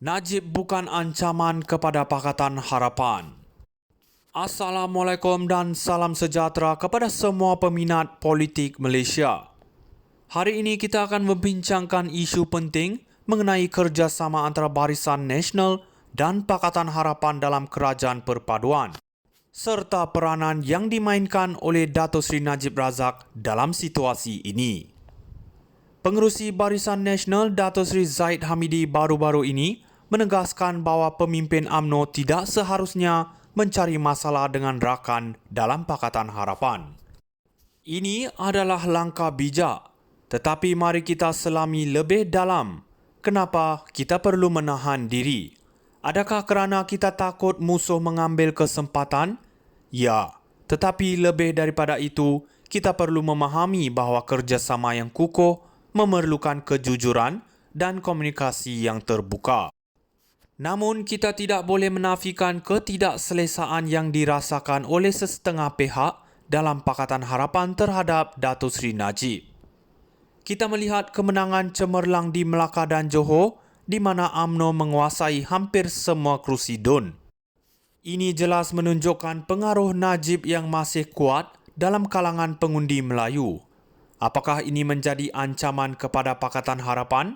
Najib bukan ancaman kepada Pakatan Harapan. Assalamualaikum dan salam sejahtera kepada semua peminat politik Malaysia. Hari ini kita akan membincangkan isu penting mengenai kerjasama antara Barisan Nasional dan Pakatan Harapan dalam Kerajaan Perpaduan, serta peranan yang dimainkan oleh Dato' Sri Najib Razak dalam situasi ini. Pengerusi Barisan Nasional Dato' Sri Zahid Hamidi baru-baru ini menegaskan bahawa pemimpin UMNO tidak seharusnya mencari masalah dengan rakan dalam Pakatan Harapan. Ini adalah langkah bijak, tetapi mari kita selami lebih dalam. Kenapa kita perlu menahan diri? Adakah kerana kita takut musuh mengambil kesempatan? Ya, tetapi lebih daripada itu, kita perlu memahami bahawa kerjasama yang kukuh memerlukan kejujuran dan komunikasi yang terbuka. Namun kita tidak boleh menafikan ketidakselesaan yang dirasakan oleh sesetengah pihak dalam Pakatan Harapan terhadap Dato' Sri Najib. Kita melihat kemenangan cemerlang di Melaka dan Johor di mana UMNO menguasai hampir semua kerusi DUN. Ini jelas menunjukkan pengaruh Najib yang masih kuat dalam kalangan pengundi Melayu. Apakah ini menjadi ancaman kepada Pakatan Harapan?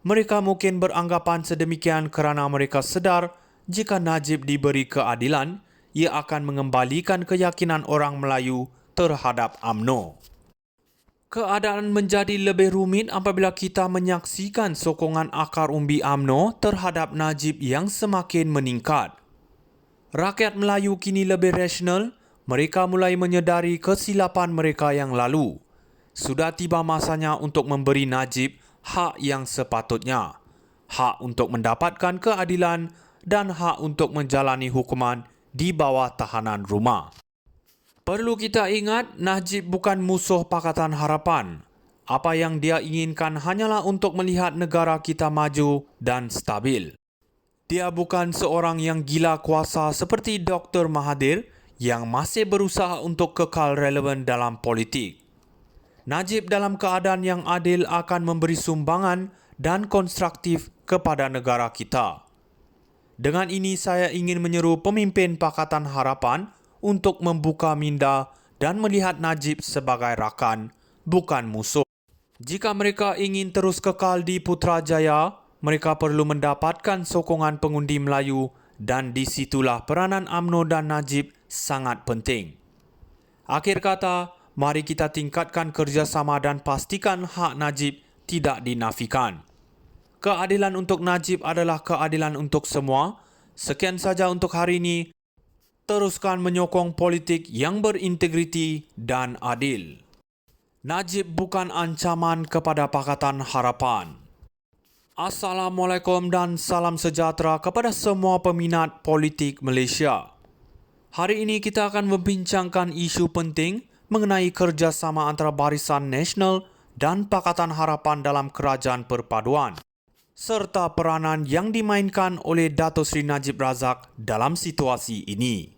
Mereka mungkin beranggapan sedemikian kerana mereka sedar jika Najib diberi keadilan, ia akan mengembalikan keyakinan orang Melayu terhadap UMNO. Keadaan menjadi lebih rumit apabila kita menyaksikan sokongan akar umbi UMNO terhadap Najib yang semakin meningkat. Rakyat Melayu kini lebih rasional, mereka mulai menyedari kesilapan mereka yang lalu. Sudah tiba masanya untuk memberi Najib hak yang sepatutnya, hak untuk mendapatkan keadilan dan hak untuk menjalani hukuman di bawah tahanan rumah. Perlu kita ingat, Najib bukan musuh Pakatan Harapan. Apa yang dia inginkan hanyalah untuk melihat negara kita maju dan stabil. Dia bukan seorang yang gila kuasa seperti Dr. Mahathir yang masih berusaha untuk kekal relevan dalam politik. Najib dalam keadaan yang adil akan memberi sumbangan dan konstruktif kepada negara kita. Dengan ini saya ingin menyeru pemimpin Pakatan Harapan untuk membuka minda dan melihat Najib sebagai rakan, bukan musuh. Jika mereka ingin terus kekal di Putrajaya, mereka perlu mendapatkan sokongan pengundi Melayu dan disitulah peranan UMNO dan Najib sangat penting. Akhir kata, mari kita tingkatkan kerjasama dan pastikan hak Najib tidak dinafikan. Keadilan untuk Najib adalah keadilan untuk semua. Sekian saja untuk hari ini. Teruskan menyokong politik yang berintegriti dan adil. Najib bukan ancaman kepada Pakatan Harapan. Assalamualaikum dan salam sejahtera kepada semua peminat politik Malaysia. Hari ini kita akan membincangkan isu penting mengenai kerjasama antara Barisan Nasional dan Pakatan Harapan dalam Kerajaan Perpaduan, serta peranan yang dimainkan oleh Dato' Sri Najib Razak dalam situasi ini.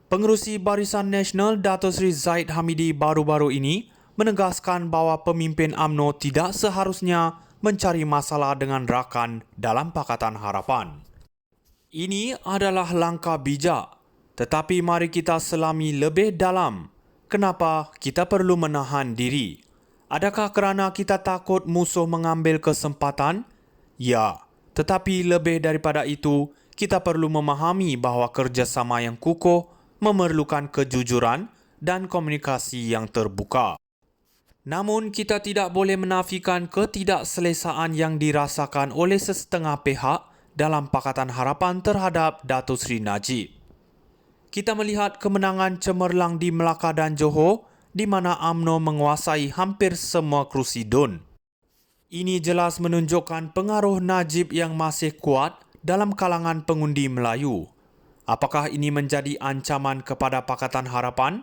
Pengerusi Barisan Nasional Dato' Sri Zahid Hamidi baru-baru ini menegaskan bahawa pemimpin UMNO tidak seharusnya mencari masalah dengan rakan dalam Pakatan Harapan. Ini adalah langkah bijak, tetapi mari kita selami lebih dalam. Kenapa kita perlu menahan diri? Adakah kerana kita takut musuh mengambil kesempatan? Ya, tetapi lebih daripada itu, kita perlu memahami bahawa kerjasama yang kukuh memerlukan kejujuran dan komunikasi yang terbuka. Namun kita tidak boleh menafikan ketidakselesaan yang dirasakan oleh sesetengah pihak dalam Pakatan Harapan terhadap Dato' Sri Najib. Kita melihat kemenangan cemerlang di Melaka dan Johor di mana UMNO menguasai hampir semua kerusi DUN. Ini jelas menunjukkan pengaruh Najib yang masih kuat dalam kalangan pengundi Melayu. Apakah ini menjadi ancaman kepada Pakatan Harapan?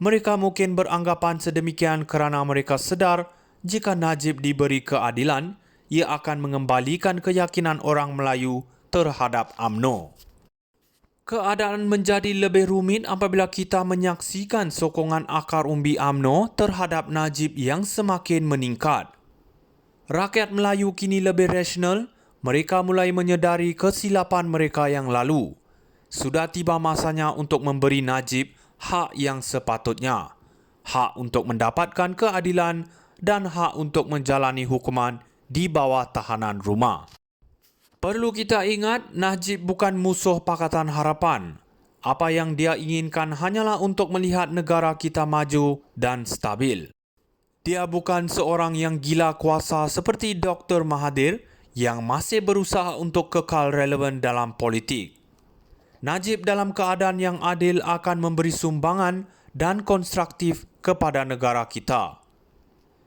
Mereka mungkin beranggapan sedemikian kerana mereka sedar jika Najib diberi keadilan, ia akan mengembalikan keyakinan orang Melayu terhadap UMNO. Keadaan menjadi lebih rumit apabila kita menyaksikan sokongan akar umbi UMNO terhadap Najib yang semakin meningkat. Rakyat Melayu kini lebih rasional, mereka mulai menyedari kesilapan mereka yang lalu. Sudah tiba masanya untuk memberi Najib hak yang sepatutnya. Hak untuk mendapatkan keadilan dan hak untuk menjalani hukuman di bawah tahanan rumah. Perlu kita ingat, Najib bukan musuh Pakatan Harapan. Apa yang dia inginkan hanyalah untuk melihat negara kita maju dan stabil. Dia bukan seorang yang gila kuasa seperti Dr. Mahathir yang masih berusaha untuk kekal relevan dalam politik. Najib dalam keadaan yang adil akan memberi sumbangan dan konstruktif kepada negara kita.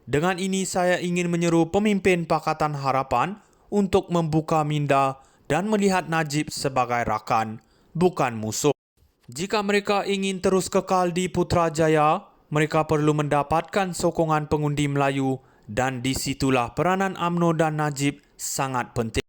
Dengan ini saya ingin menyeru pemimpin Pakatan Harapan untuk membuka minda dan melihat Najib sebagai rakan, bukan musuh. Jika mereka ingin terus kekal di Putrajaya, mereka perlu mendapatkan sokongan pengundi Melayu dan disitulah peranan UMNO dan Najib sangat penting.